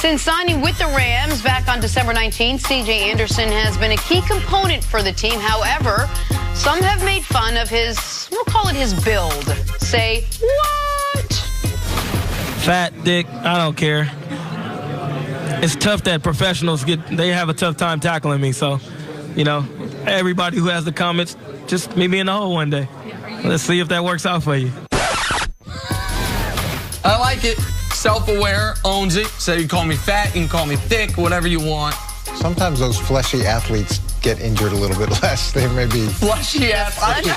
Since signing with the Rams back on December 19th, C.J. Anderson has been a key component for the team. However, some have made fun of his, we'll call it his build. Say, what? Fat, dick, I don't care. It's tough that professionals they have a tough time tackling me. So, everybody who has the comments, just meet me in the hole one day. Let's see if that works out for you. I like it. Self-aware, owns it. So you can call me fat, you can call me thick, whatever you want. Sometimes those fleshy athletes get injured a little bit less. They may be fleshy athletes.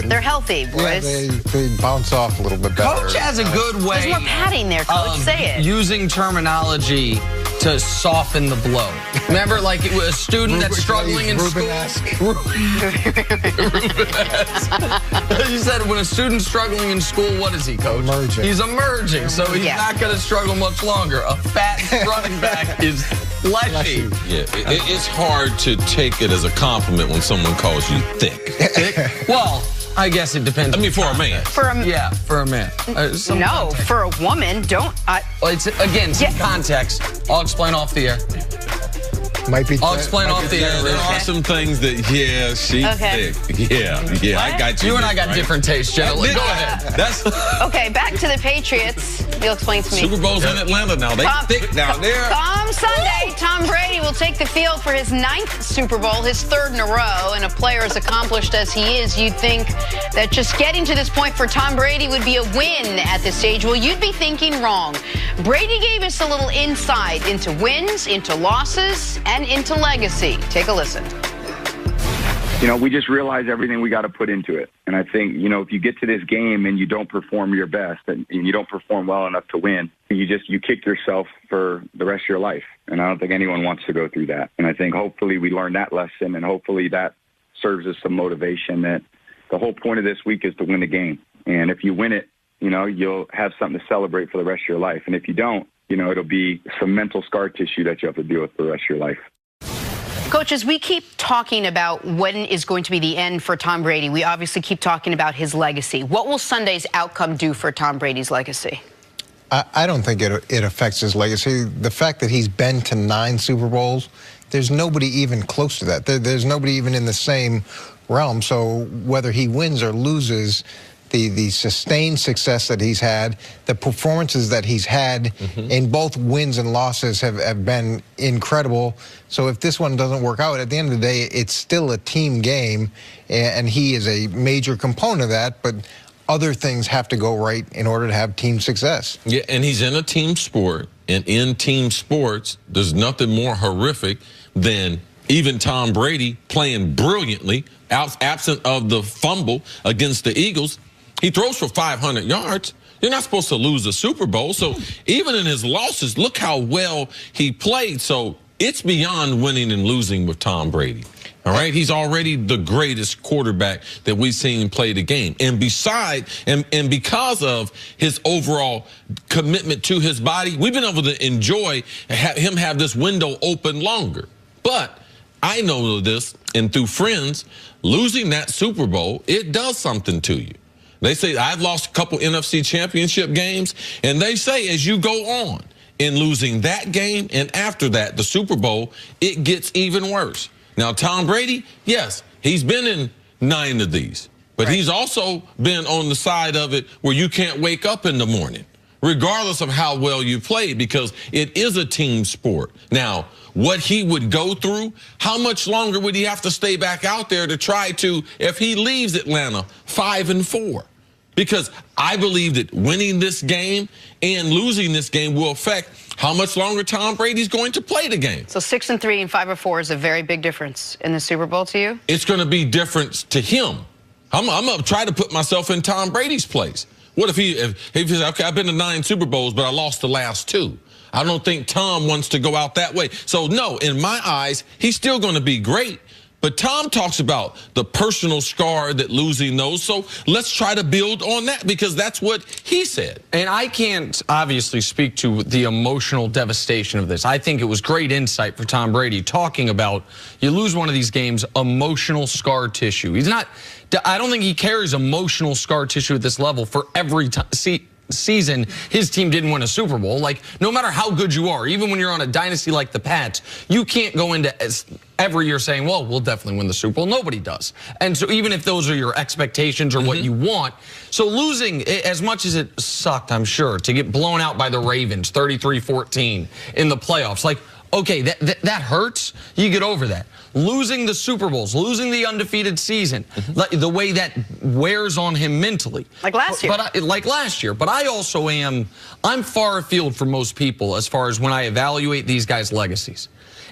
They're healthy, boys. Yeah, they bounce off a little bit better. Coach has a good way. There's more padding there, Coach. Say it. Using terminology to soften the blow. Remember, like it was a student that's struggling in school. You said when a student's struggling in school, what is he, Coach? Emerging. He's emerging, so he's not going to struggle much longer. A fat running back is fleshy. Yeah, it's hard to take it as a compliment when someone calls you thick. Thick? Well, I guess it depends. I mean, for a man. For a man. No, for a woman, don't. It's again some context. I'll explain off the air. I'll explain off the air. There are some things that, she's thick. Yeah, I got you. You and I got different tastes, gentlemen. Go ahead. Okay, back to the Patriots. You'll explain to me. Super Bowl's in Atlanta now. They thick down there. Come Sunday, Tom Brady will take the field for his 9th Super Bowl, his 3rd in a row. And a player as accomplished as he is, you'd think that just getting to this point for Tom Brady would be a win at this stage. Well, you'd be thinking wrong. Brady gave us a little insight into wins, into losses, and into legacy. Take a listen. We just realize everything we got to put into it. And I think, if you get to this game and you don't perform your best and you don't perform well enough to win, you kick yourself for the rest of your life. And I don't think anyone wants to go through that. And I think hopefully we learn that lesson, and hopefully that serves as some motivation that the whole point of this week is to win the game. And if you win it, you'll have something to celebrate for the rest of your life. And if you don't, it'll be some mental scar tissue that you have to deal with for the rest of your life. Coach, as we keep talking about when is going to be the end for Tom Brady, we obviously keep talking about his legacy. What will Sunday's outcome do for Tom Brady's legacy? I don't think it affects his legacy. The fact that he's been to 9 Super Bowls, there's nobody even close to that. There's nobody even in the same realm. So whether he wins or loses, the sustained success that he's had, the performances that he's had in both wins and losses have been incredible. So if this one doesn't work out, at the end of the day, it's still a team game, and he is a major component of that, but other things have to go right in order to have team success. Yeah, and he's in a team sport, and in team sports, there's nothing more horrific than even Tom Brady playing brilliantly, absent of the fumble against the Eagles. He throws for 500 yards. You're not supposed to lose a Super Bowl. So even in his losses, look how well he played. So it's beyond winning and losing with Tom Brady. All right, he's already the greatest quarterback that we've seen play the game. And and because of his overall commitment to his body, we've been able to enjoy him have this window open longer. But I know this, and through friends, losing that Super Bowl, it does something to you. They say, I've lost a couple NFC championship games, and they say as you go on in losing that game and after that, the Super Bowl, it gets even worse. Now, Tom Brady, yes, he's been in 9 of these, but he's also been on the side of it where you can't wake up in the morning, regardless of how well you played, because it is a team sport. Now, what he would go through, how much longer would he have to stay back out there to try to, if he leaves Atlanta 5-4? Because I believe that winning this game and losing this game will affect how much longer Tom Brady's going to play the game. So 6-3 and 5-4 is a very big difference in the Super Bowl to you? It's going to be different to him. I'm going to try to put myself in Tom Brady's place. What if he says, okay, I've been to 9 Super Bowls, but I lost the last 2. I don't think Tom wants to go out that way. So, no, in my eyes, he's still going to be great. But Tom talks about the personal scar that losing those. So let's try to build on that, because that's what he said. And I can't obviously speak to the emotional devastation of this. I think it was great insight for Tom Brady talking about you lose one of these games, emotional scar tissue. I don't think he carries emotional scar tissue at this level for every time. See, season his team didn't win a Super Bowl. Like, no matter how good you are, even when you're on a dynasty like the Pats, you can't go into every year saying, well, we'll definitely win the Super Bowl. Nobody does. And so even if those are your expectations or what you want, so losing, as much as it sucked, I'm sure, to get blown out by the Ravens 33-14 in the playoffs, like, okay, that hurts. You get over that. Losing the Super Bowls, losing the undefeated season, the way that wears on him mentally. Like last year. Like last year. But I also I'm far afield from most people as far as when I evaluate these guys' legacies.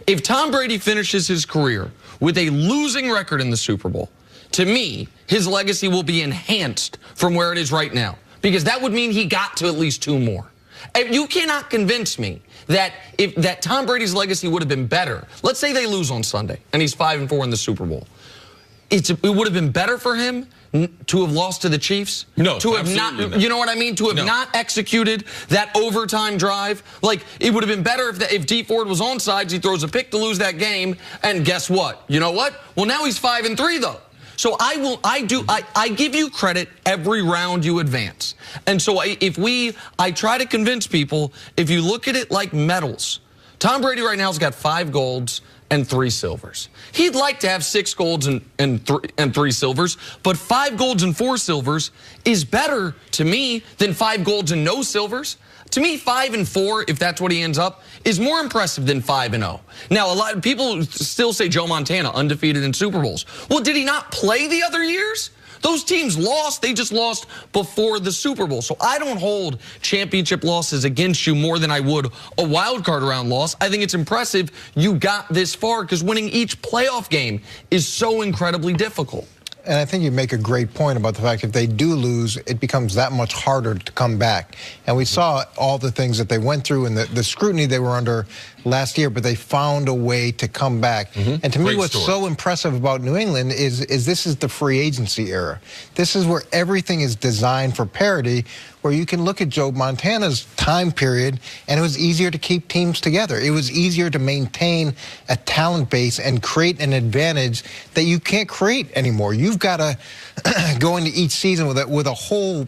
If Tom Brady finishes his career with a losing record in the Super Bowl, to me, his legacy will be enhanced from where it is right now. Because that would mean he got to at least 2 more. You cannot convince me that that Tom Brady's legacy would have been better. Let's say they lose on Sunday and he's 5-4 in the Super Bowl. It would have been better for him to have lost to the Chiefs? No, to have not. You know what I mean? To have not executed that overtime drive. Like, it would have been better if Dee Ford was on sides, he throws a pick to lose that game, and guess what? You know what? Well, now he's 5-3 though. So I give you credit every round you advance. And so I try to convince people, if you look at it like medals, Tom Brady right now has got 5 golds and 3 silvers. He'd like to have 6 golds and 3 silvers, but 5 golds and 4 silvers is better to me than 5 golds and no silvers. To me, 5-4, if that's what he ends up, is more impressive than 5-0. Now, a lot of people still say Joe Montana, undefeated in Super Bowls. Well, did he not play the other years? Those teams lost. They just lost before the Super Bowl. So I don't hold championship losses against you more than I would a wild card round loss. I think it's impressive you got this far because winning each playoff game is so incredibly difficult. And I think you make a great point about the fact if they do lose, it becomes that much harder to come back. And we saw all the things that they went through and the scrutiny they were under last year, but they found a way to come back. And to me, what's so impressive about New England is this is the free agency era. This is where everything is designed for parity, where you can look at Joe Montana's time period, and it was easier to keep teams together. It was easier to maintain a talent base and create an advantage that you can't create anymore. You've got to go into each season with a whole,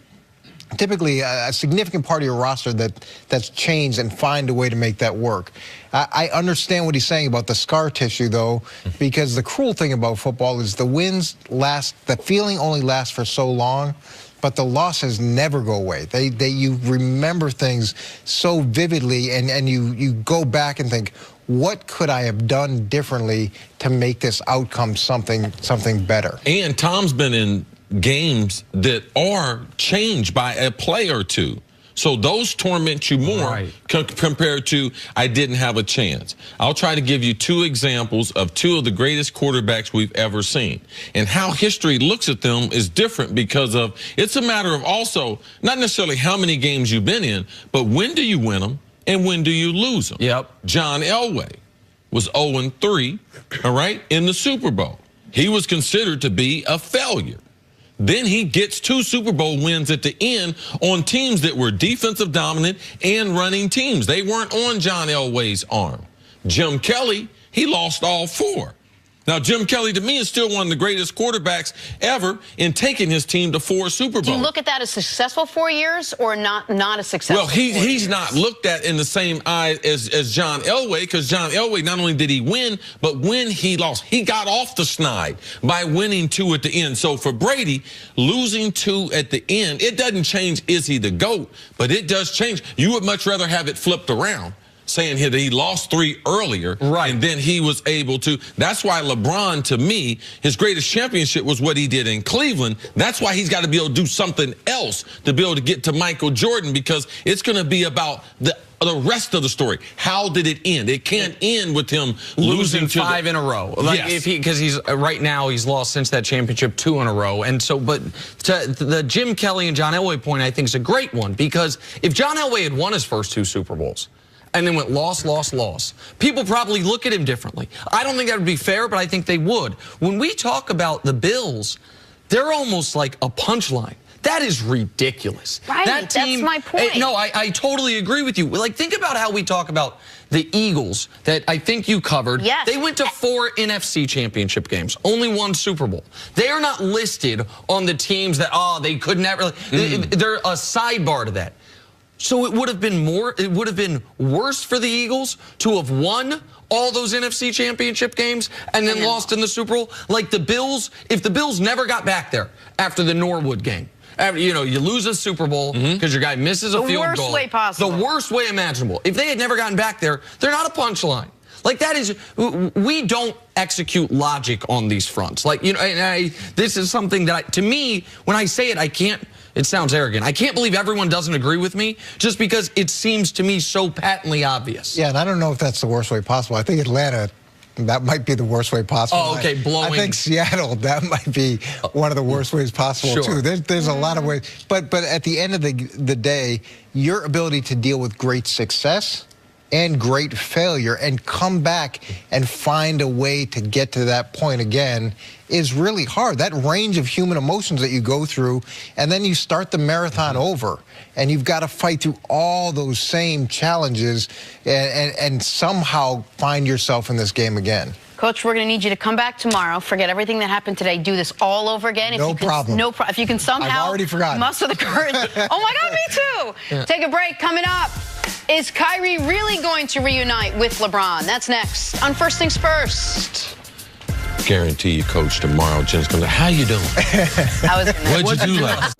typically a significant part of your roster that's changed and find a way to make that work. I understand what he's saying about the scar tissue, though, because the cruel thing about football is the wins last, the feeling only lasts for so long, but the losses never go away. You remember things so vividly, and you go back and think, what could I have done differently to make this outcome something better? And Tom's been in games that are changed by a play or two. So those torment you more compared to I didn't have a chance. I'll try to give you 2 examples of 2 of the greatest quarterbacks we've ever seen. And how history looks at them is different because of it's a matter of also not necessarily how many games you've been in, but when do you win them and when do you lose them? John Elway was 0-3, all right, in the Super Bowl. He was considered to be a failure. Then he gets 2 Super Bowl wins at the end on teams that were defensive dominant and running teams. They weren't on John Elway's arm. Jim Kelly, he lost all 4. Now, Jim Kelly, to me, is still one of the greatest quarterbacks ever in taking his team to 4 Super Bowls. Do you look at that as successful 4 years or not a successful? Well, he's not looked at in the same eye as John Elway, because John Elway, not only did he win, but when he lost, he got off the snide by winning 2 at the end. So for Brady, losing 2 at the end, it doesn't change is he the GOAT, but it does change. You would much rather have it flipped around, saying here that he lost 3 earlier, and then he was able to. That's why LeBron, to me, his greatest championship was what he did in Cleveland. That's why he's got to be able to do something else to be able to get to Michael Jordan, because it's going to be about the rest of the story. How did it end? It can't end with him losing 5 in a row. Like because he's right now he's lost since that championship 2 in a row. And so, but to the Jim Kelly and John Elway point, I think is a great one, because if John Elway had won his first 2 Super Bowls and then went loss, people probably look at him differently. I don't think that would be fair, but I think they would. When we talk about the Bills, they're almost like a punchline. That is ridiculous. Right, that team, that's my point. No, I totally agree with you. Like, think about how we talk about the Eagles that I think you covered. Yes. They went to 4 NFC championship games, only 1 Super Bowl. They are not listed on the teams that, they could never. They're a sidebar to that. So it would have been worse for the Eagles to have won all those NFC championship games and then lost in the Super Bowl. Like the Bills, if the Bills never got back there after the Norwood game, you lose a Super Bowl because your guy misses a field goal. The worst way possible. The worst way imaginable. If they had never gotten back there, they're not a punchline. Like that is, we don't execute logic on these fronts. Like, this is something that, to me, when I say it, I can't. It sounds arrogant. I can't believe everyone doesn't agree with me just because it seems to me so patently obvious. Yeah, and I don't know if that's the worst way possible. I think Atlanta, that might be the worst way possible. Oh, okay, blowing. I think Seattle, that might be one of the worst ways possible, too. There's a lot of ways. But at the end of the day, your ability to deal with great success and great failure and come back and find a way to get to that point again is really hard. That range of human emotions that you go through, and then you start the marathon over, and you've got to fight through all those same challenges and somehow find yourself in this game again. Coach, we're going to need you to come back tomorrow, forget everything that happened today, do this all over again. No problem. If you can somehow I've already forgotten. muster the courage. Oh, my God, me too. Yeah. Take a break. Coming up, is Kyrie really going to reunite with LeBron? That's next on First Things First. Guarantee you, Coach, tomorrow, Jen's going to, how you doing? I was What'd you do last?